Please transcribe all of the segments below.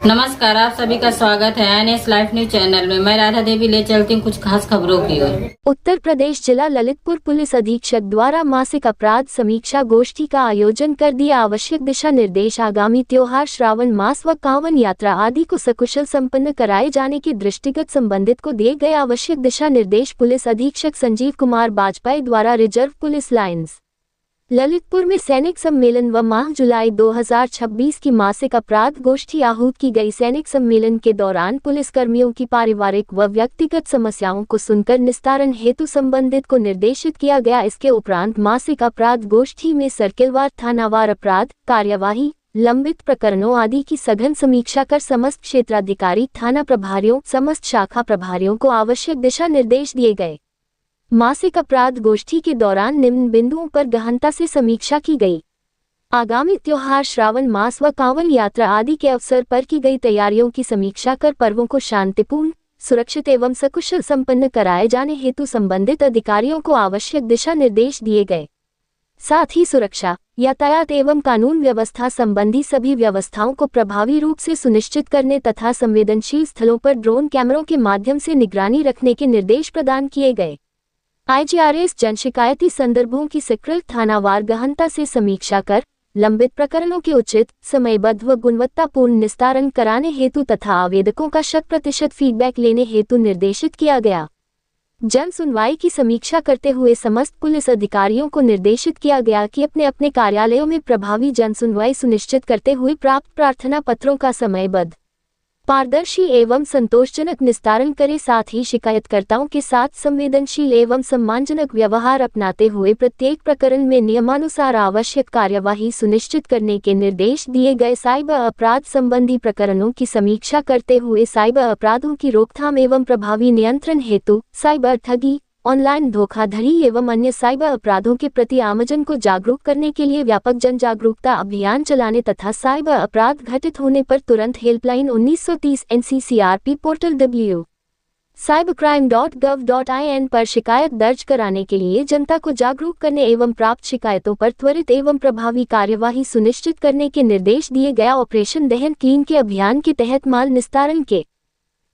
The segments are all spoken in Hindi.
नमस्कार, आप सभी का स्वागत है एनएस लाइव न्यूज चैनल में। मैं राधा देवी ले चलती हूँ कुछ खास खबरों की ओर। उत्तर प्रदेश जिला ललितपुर पुलिस अधीक्षक द्वारा मासिक अपराध समीक्षा गोष्ठी का आयोजन कर दिया आवश्यक दिशा निर्देश। आगामी त्योहार श्रावण मास व कांवड़ यात्रा आदि को सकुशल संपन्न कराए जाने के दृष्टिगत संबंधित को दिए गए आवश्यक दिशा निर्देश पुलिस अधीक्षक संजीव कुमार बाजपेयी द्वारा रिजर्व पुलिस लाइन्स ललितपुर में सैनिक सम्मेलन व माह जुलाई 2026 की मासिक अपराध गोष्ठी आहूत की गई। सैनिक सम्मेलन के दौरान पुलिस कर्मियों की पारिवारिक व व्यक्तिगत समस्याओं को सुनकर निस्तारण हेतु संबंधित को निर्देशित किया गया। इसके उपरांत मासिक अपराध गोष्ठी में सर्किलवार थानावार अपराध कार्यवाही, लंबित प्रकरणों आदि की सघन समीक्षा कर समस्त क्षेत्राधिकारी, थाना प्रभारियों, समस्त शाखा प्रभारियों को आवश्यक दिशा निर्देश दिए गए। मासिक अपराध गोष्ठी के दौरान निम्न बिंदुओं पर गहनता से समीक्षा की गई। आगामी त्योहार श्रावण मास व कांवड़ यात्रा आदि के अवसर पर की गई तैयारियों की समीक्षा कर पर्वों को शांतिपूर्ण, सुरक्षित एवं सकुशल संपन्न कराए जाने हेतु संबंधित अधिकारियों को आवश्यक दिशा निर्देश दिए गए। साथ ही सुरक्षा, यातायात एवं कानून व्यवस्था संबंधी सभी व्यवस्थाओं को प्रभावी रूप से सुनिश्चित करने तथा संवेदनशील स्थलों पर ड्रोन कैमरों के माध्यम से निगरानी रखने के निर्देश प्रदान किए गए। IGRS जन शिकायती संदर्भों की सकृत थानावार गहनता से समीक्षा कर लंबित प्रकरणों के उचित, समयबद्ध व गुणवत्तापूर्ण निस्तारण कराने हेतु तथा आवेदकों का 100% फीडबैक लेने हेतु निर्देशित किया गया। जन सुनवाई की समीक्षा करते हुए समस्त पुलिस अधिकारियों को निर्देशित किया गया कि अपने अपने कार्यालयों में प्रभावी जन सुनवाई सुनिश्चित करते हुए प्राप्त प्रार्थना पत्रों का समयबद्ध, पारदर्शी एवं संतोषजनक निस्तारण करें। साथ ही शिकायतकर्ताओं के साथ संवेदनशील एवं सम्मानजनक व्यवहार अपनाते हुए प्रत्येक प्रकरण में नियमानुसार आवश्यक कार्यवाही सुनिश्चित करने के निर्देश दिए गए। साइबर अपराध संबंधी प्रकरणों की समीक्षा करते हुए साइबर अपराधों की रोकथाम एवं प्रभावी नियंत्रण हेतु साइबर ठगी, ऑनलाइन धोखाधड़ी एवं अन्य साइबर अपराधों के प्रति आमजन को जागरूक करने के लिए व्यापक जन जागरूकता अभियान चलाने तथा साइबर अपराध घटित होने पर तुरंत हेल्पलाइन 1930 NCCRP पोर्टल www.cybercrime.gov.in पर शिकायत दर्ज कराने के लिए जनता को जागरूक करने एवं प्राप्त शिकायतों पर त्वरित एवं प्रभावी कार्यवाही सुनिश्चित करने के निर्देश दिए गया। ऑपरेशन दहन क्लीन के अभियान के तहत माल निस्तारण के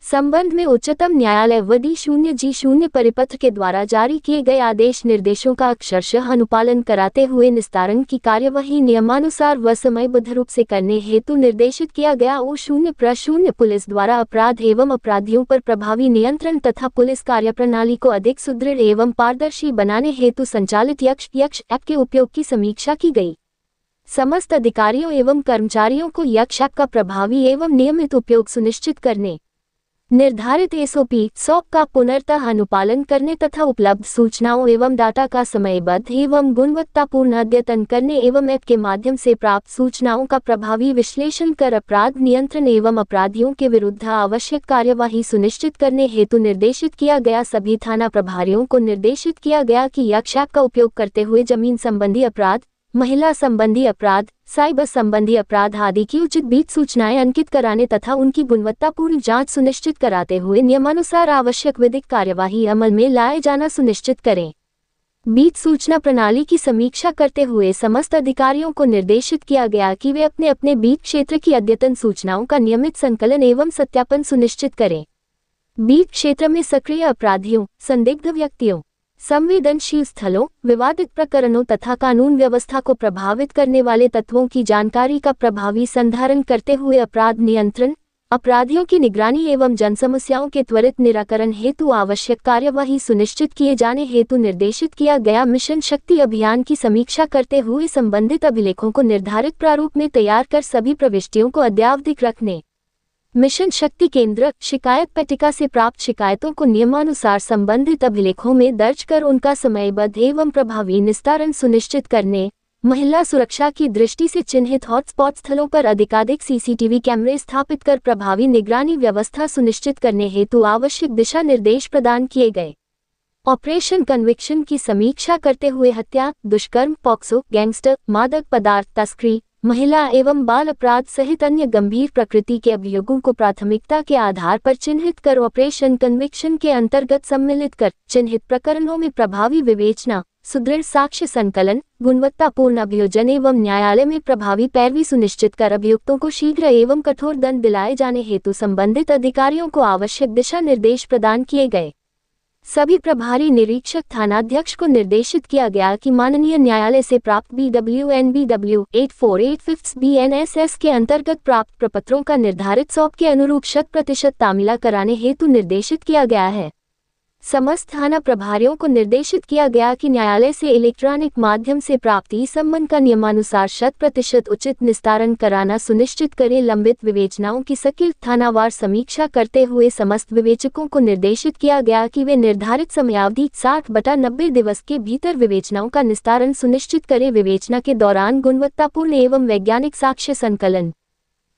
संबंध में उच्चतम न्यायालय D0G0 परिपत्र के द्वारा जारी किए गए आदेश निर्देशों का अक्षरशः अनुपालन कराते हुए निस्तारण की कार्यवाही नियमानुसार व समयबद्ध रूप से करने हेतु निर्देशित किया गया। O0 पुलिस द्वारा अपराध एवं अपराधियों पर प्रभावी नियंत्रण तथा पुलिस कार्यप्रणाली को अधिक सुदृढ़ एवं पारदर्शी बनाने हेतु संचालित यक्ष ऐप के उपयोग की समीक्षा की गई। समस्त अधिकारियों एवं कर्मचारियों को यक्ष ऐप का प्रभावी एवं नियमित उपयोग सुनिश्चित करने, निर्धारित SOP का पुनर्तः अनुपालन करने तथा उपलब्ध सूचनाओं एवं डाटा का समयबद्ध एवं गुणवत्तापूर्ण अद्यतन करने एवं ऐप के माध्यम से प्राप्त सूचनाओं का प्रभावी विश्लेषण कर अपराध नियंत्रण एवं अपराधियों के विरुद्ध आवश्यक कार्यवाही सुनिश्चित करने हेतु निर्देशित किया गया। सभी थाना प्रभारियों को निर्देशित किया गया कि यक्ष ऐप का उपयोग करते हुए जमीन संबंधी अपराध, महिला संबंधी अपराध, साइबर संबंधी अपराध आदि की उचित बीट सूचनाएं अंकित कराने तथा उनकी गुणवत्तापूर्ण जांच सुनिश्चित कराते हुए नियमानुसार आवश्यक विधिक कार्यवाही अमल में लाए जाना सुनिश्चित करें। बीट सूचना प्रणाली की समीक्षा करते हुए समस्त अधिकारियों को निर्देशित किया गया कि वे अपने अपने बीट क्षेत्र की अद्यतन सूचनाओं का नियमित संकलन एवं सत्यापन सुनिश्चित करें। बीट क्षेत्र में सक्रिय अपराधियों, संदिग्ध व्यक्तियों, संवेदनशील स्थलों, विवादित प्रकरणों तथा कानून व्यवस्था को प्रभावित करने वाले तत्वों की जानकारी का प्रभावी संधारण करते हुए अपराध नियंत्रण, अपराधियों की निगरानी एवं जन समस्याओं के त्वरित निराकरण हेतु आवश्यक कार्यवाही सुनिश्चित किए जाने हेतु निर्देशित किया गया। मिशन शक्ति अभियान की समीक्षा करते हुए संबंधित अभिलेखों को निर्धारित प्रारूप में तैयार कर सभी प्रविष्टियों को अद्यावधिक रखने, मिशन शक्ति केंद्र शिकायत पट्टिका से प्राप्त शिकायतों को नियमानुसार संबंधित अभिलेखों में दर्ज कर उनका समयबद्ध एवं प्रभावी निस्तारण सुनिश्चित करने, महिला सुरक्षा की दृष्टि से चिन्हित हॉटस्पॉट स्थलों पर अधिकाधिक CCTV कैमरे स्थापित कर प्रभावी निगरानी व्यवस्था सुनिश्चित करने हेतु आवश्यक दिशा निर्देश प्रदान किए गए। ऑपरेशन कन्विक्शन की समीक्षा करते हुए हत्या, दुष्कर्म, पॉक्सो, गैंगस्टर, मादक पदार्थ तस्करी, महिला एवं बाल अपराध सहित अन्य गंभीर प्रकृति के अभियोगों को प्राथमिकता के आधार पर चिन्हित कर ऑपरेशन कन्विक्शन के अंतर्गत सम्मिलित कर चिन्हित प्रकरणों में प्रभावी विवेचना, सुदृढ़ साक्ष्य संकलन, गुणवत्तापूर्ण अभियोजन एवं न्यायालय में प्रभावी पैरवी सुनिश्चित कर अभियुक्तों को शीघ्र एवं कठोर दंड दिलाए जाने हेतु संबंधित अधिकारियों को आवश्यक दिशा निर्देश प्रदान किए गए। सभी प्रभारी निरीक्षक थानाध्यक्ष को निर्देशित किया गया कि माननीय न्यायालय से प्राप्त BWNBW 848 BNSS के अंतर्गत प्राप्त प्रपत्रों का निर्धारित सौंप के अनुरूप 100% तामीला कराने हेतु निर्देशित किया गया है। समस्त थाना प्रभारियों को निर्देशित किया गया कि न्यायालय से इलेक्ट्रॉनिक माध्यम से प्राप्त ई-सम्मन का नियमानुसार 100% उचित निस्तारण कराना सुनिश्चित करें। लंबित विवेचनाओं की सकीर्त थानावार समीक्षा करते हुए समस्त विवेचकों को निर्देशित किया गया कि वे निर्धारित समयावधि 60/90 दिवस के भीतर विवेचनाओं का निस्तारण सुनिश्चित करें। विवेचना के दौरान गुणवत्तापूर्ण एवं वैज्ञानिक साक्ष्य संकलन,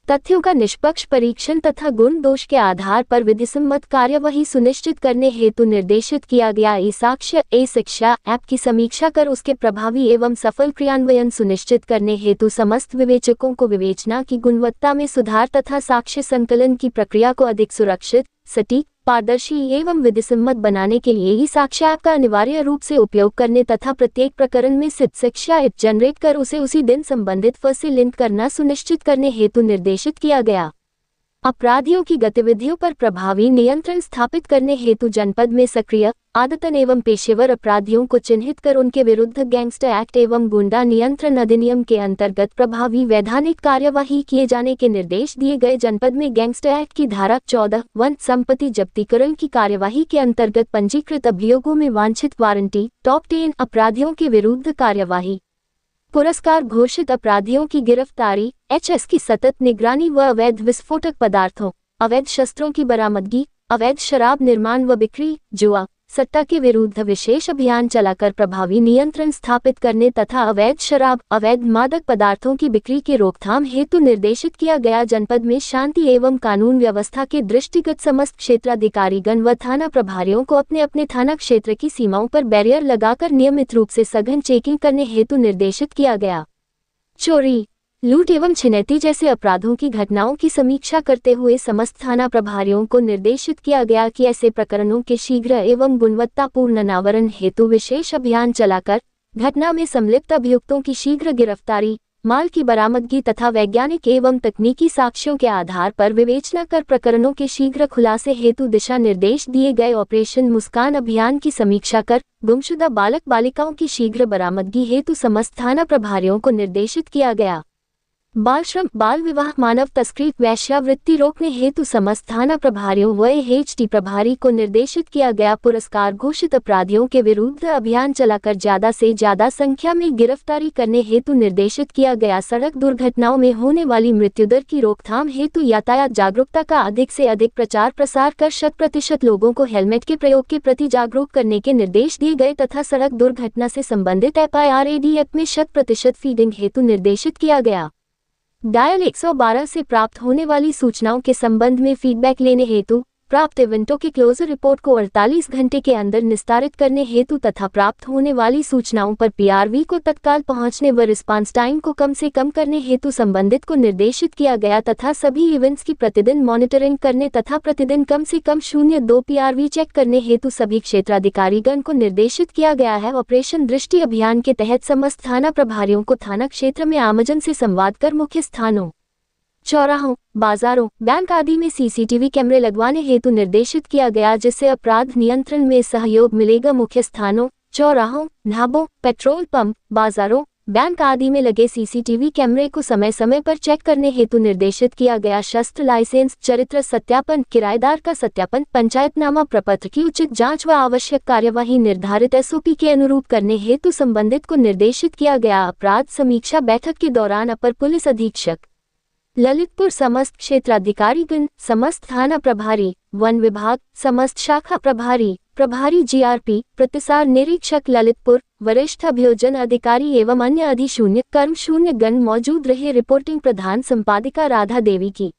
तथ्यों का निष्पक्ष परीक्षण तथा गुण दोष के आधार पर विधिसम्मत कार्यवाही सुनिश्चित करने हेतु निर्देशित किया गया। ई-साक्ष्य शिक्षा ऐप की समीक्षा कर उसके प्रभावी एवं सफल क्रियान्वयन सुनिश्चित करने हेतु समस्त विवेचकों को विवेचना की गुणवत्ता में सुधार तथा साक्ष्य संकलन की प्रक्रिया को अधिक सुरक्षित, सटीक, पारदर्शी एवं विधिसम्मत बनाने के लिए ई-साक्ष्य ऐप का अनिवार्य रूप से उपयोग करने तथा प्रत्येक प्रकरण में सिद्ध साक्ष्य ऐप जनरेट कर उसे उसी दिन संबंधित फ से लिंक करना सुनिश्चित करने हेतु निर्देशित किया गया। अपराधियों की गतिविधियों पर प्रभावी नियंत्रण स्थापित करने हेतु जनपद में सक्रिय, आदतन एवं पेशेवर अपराधियों को चिन्हित कर उनके विरुद्ध गैंगस्टर एक्ट एवं गुंडा नियंत्रण अधिनियम के अंतर्गत प्रभावी वैधानिक कार्यवाही किए जाने के निर्देश दिए गए। जनपद में गैंगस्टर एक्ट की धारा 14 वन संपत्ति जब्तीकरण की कार्यवाही के अंतर्गत पंजीकृत अभियोगों में वांछित वारंटी टॉप 10 अपराधियों के विरुद्ध कार्यवाही, पुरस्कार घोषित अपराधियों की गिरफ्तारी, HS की सतत निगरानी व अवैध विस्फोटक पदार्थों, अवैध शस्त्रों की बरामदगी, अवैध शराब निर्माण व बिक्री, जुआ, सट्टा के विरुद्ध विशेष अभियान चलाकर प्रभावी नियंत्रण स्थापित करने तथा अवैध शराब, अवैध मादक पदार्थों की बिक्री के रोकथाम हेतु निर्देशित किया गया। जनपद में शांति एवं कानून व्यवस्था के दृष्टिगत समस्त क्षेत्राधिकारीगण व थाना प्रभारियों को अपने अपने थाना क्षेत्र की सीमाओं पर बैरियर लगाकर नियमित रूप से सघन चेकिंग करने हेतु निर्देशित किया गया। चोरी, लूट एवं छिनैती जैसे अपराधों की घटनाओं की समीक्षा करते हुए समस्त थाना प्रभारियों को निर्देशित किया गया कि ऐसे प्रकरणों के शीघ्र एवं गुणवत्तापूर्ण अनावरण हेतु विशेष अभियान चलाकर घटना में संलिप्त अभियुक्तों की शीघ्र गिरफ्तारी, माल की बरामदगी तथा वैज्ञानिक एवं तकनीकी साक्ष्यों के आधार पर विवेचना कर प्रकरणों के शीघ्र खुलासे हेतु दिशा निर्देश दिए गए। ऑपरेशन मुस्कान अभियान की समीक्षा कर गुमशुदा बालक बालिकाओं की शीघ्र बरामदगी हेतु समस्त थाना प्रभारियों को निर्देशित किया गया। बाल श्रम, बाल विवाह, मानव तस्करी, वेश्यावृत्ति रोकने हेतु समस्त थाना प्रभारियों व AHT प्रभारी को निर्देशित किया गया। पुरस्कार घोषित अपराधियों के विरुद्ध अभियान चलाकर ज्यादा से ज्यादा संख्या में गिरफ्तारी करने हेतु निर्देशित किया गया। सड़क दुर्घटनाओं में होने वाली मृत्युदर की रोकथाम हेतु यातायात जागरूकता का अधिक से अधिक प्रचार प्रसार कर 100% लोगों को हेलमेट के प्रयोग के प्रति जागरूक करने के निर्देश दिए गए तथा सड़क दुर्घटना से संबंधित FIRAD में 100% फीडिंग हेतु निर्देशित किया गया। डायल 112 से प्राप्त होने वाली सूचनाओं के संबंध में फीडबैक लेने हेतु प्राप्त इवेंटों की क्लोजर रिपोर्ट को 48 घंटे के अंदर निस्तारित करने हेतु तथा प्राप्त होने वाली सूचनाओं पर PRV को तत्काल पहुंचने व रिस्पांस टाइम को कम से कम करने हेतु संबंधित को निर्देशित किया गया तथा सभी इवेंट्स की प्रतिदिन मॉनिटरिंग करने तथा प्रतिदिन कम से कम 0.2 PRV चेक करने हेतु सभी क्षेत्राधिकारीगण को निर्देशित किया गया है। ऑपरेशन दृष्टि अभियान के तहत समस्त थाना प्रभारियों को थाना क्षेत्र में आमजन से संवाद कर मुख्य स्थानों, चौराहों, बाजारों, बैंक आदि में CCTV कैमरे लगवाने हेतु निर्देशित किया गया, जिससे अपराध नियंत्रण में सहयोग मिलेगा। मुख्य स्थानों, चौराहों, ढाबों, पेट्रोल पंप, बाजारों, बैंक आदि में लगे CCTV कैमरे को समय समय पर चेक करने हेतु निर्देशित किया गया। शस्त्र लाइसेंस, चरित्र सत्यापन, किराएदार का सत्यापन, पंचायतनामा प्रपत्र की उचित जांच व आवश्यक कार्यवाही निर्धारित SOP के अनुरूप करने हेतु संबंधित को निर्देशित किया गया। अपराध समीक्षा बैठक के दौरान अपर पुलिस अधीक्षक ललितपुर, समस्त क्षेत्राधिकारीगण, समस्त थाना प्रभारी, वन विभाग, समस्त शाखा प्रभारी, प्रभारी GRP, प्रतिसार निरीक्षक ललितपुर, वरिष्ठ अभियोजन अधिकारी एवं अन्य अधिशून्य कर्मशून्य गण मौजूद रहे। रिपोर्टिंग प्रधान संपादिका राधा देवी की।